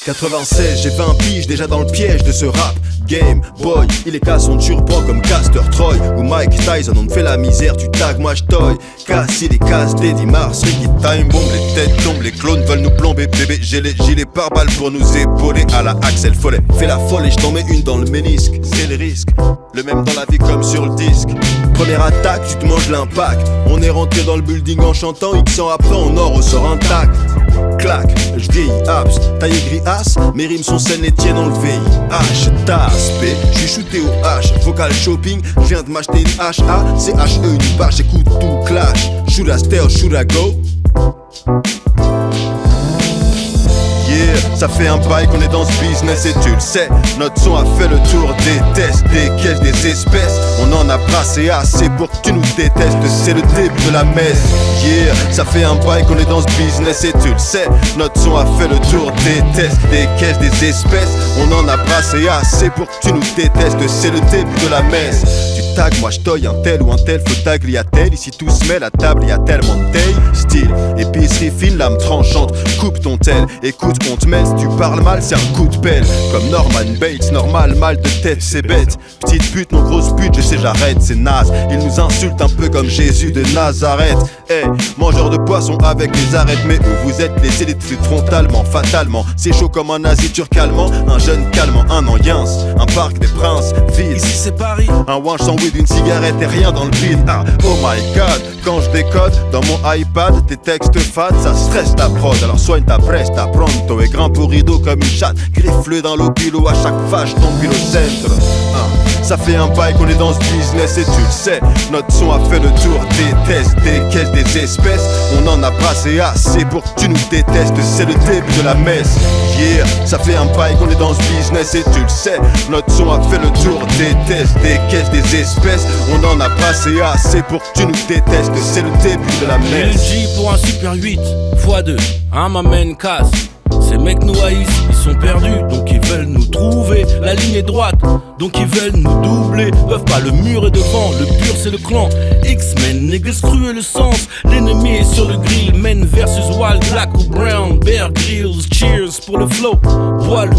96, j'ai 20 piges déjà dans le piège de ce rap Game Boy, il est casse son turban comme Caster Troy ou Mike Tyson, on me fait la misère, tu tags, moi j'toy. Cassis les cases, Deddy Mars, Ricky Time Bomb, les têtes tombent, les clones veulent nous plomber, bébé, j'ai les gilets par balles pour nous épauler à la Axel Follet. Fais la folle et je t'en mets une dans le ménisque, c'est le risque, le même dans la vie comme sur le disque. Première attaque, tu te manges l'impact, on est rentré dans le building en chantant, X ans après on en ressort intact. Clac, je vieillis abs, taillé gris as, mes rimes sont saines et tiennent dans le VIH. T'aspect, j'suis shooté au H, vocal shopping, j'viens de m'acheter une HA, c'est HE une barre, j'écoute tout clash. Should I stay or should I go? Yeah, ça fait un bail qu'on est dans ce business et tu le sais. Notre son a fait le tour des tests, des caisses, des espèces. On en a brassé assez pour que tu nous détestes. C'est le début de la messe. Yeah, ça fait un bail qu'on est dans ce business et tu le sais. Notre son a fait le tour des tests, des caisses, des espèces. On en a brassé assez pour que tu nous détestes. C'est le début de la messe. Tu tags, moi j'toy un tel ou un tel, faut tag, y'a tel. Ici tout se met, la table, y'a tellement de taille. Style, épicerie fine, lame tranchante. Coupe ton tel, écoute, on te mêle. Si tu parles mal, c'est un coup de pelle. Comme Norman Bates, normal, mal de tête, c'est bête. Petite pute, non grosse pute, je sais, j'arrête, c'est naze. Il nous insulte un peu comme Jésus de Nazareth. Hey, mangeur de poisson avec les arêtes. Mais où vous êtes, les élites frontalement, fatalement. C'est chaud comme un nazi turc allemand. Un jeune calmant, un an yins. Un parc des princes, vide. Ici c'est Paris. Un wanch sans weed, une cigarette et rien dans le vide. Ah, oh my god, quand je décode dans mon iPad, tes textes fades, ça stresse ta prod. Alors soigne ta presse, ta pronto et grimpe au rideau comme une chatte. Griffe-le dans l'opilo, à chaque fâche tombe pile au centre. Ça fait un bail qu'on est dans ce business et tu le sais. Notre son a fait le tour des tests, des caisses, des espèces. On en a brassé assez pour que tu nous détestes. C'est le début de la messe. Yeah, ça fait un bail qu'on est dans ce business et tu le sais. Notre son a fait le tour des tests, des caisses, des espèces. On en a brassé assez pour que tu nous détestes. C'est le début de la messe. G pour un super 8 x2, hein ma main casse. Ces mecs nous haïssent, ils sont perdus, donc ils veulent nous trouver. La ligne est droite, donc ils veulent nous doubler. Peuvent pas, le mur est devant, le pur c'est le clan. X-Men, niggas cru et le sens. L'ennemi est sur le grill, Men versus Wild, Black ou Brown. Bear Grylls, cheers pour le flow. Poil,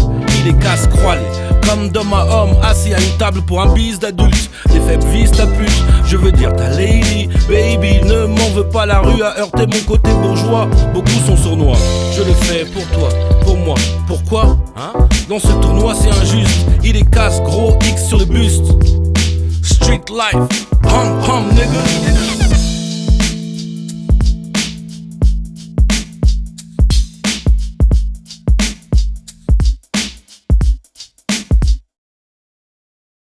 il est casse-croilé. Comme d'homme à homme, assis à une table pour un bise d'adulte. Les faibles visent ta pute, je veux dire ta lady. Baby, ne m'en veux pas, la rue a heurté mon côté bourgeois. Beaucoup sont sournois, je le fais pour toi, pour moi. Pourquoi hein? Dans ce tournoi c'est injuste. Il est casse, gros X sur le buste. Street life, hum hum nigga.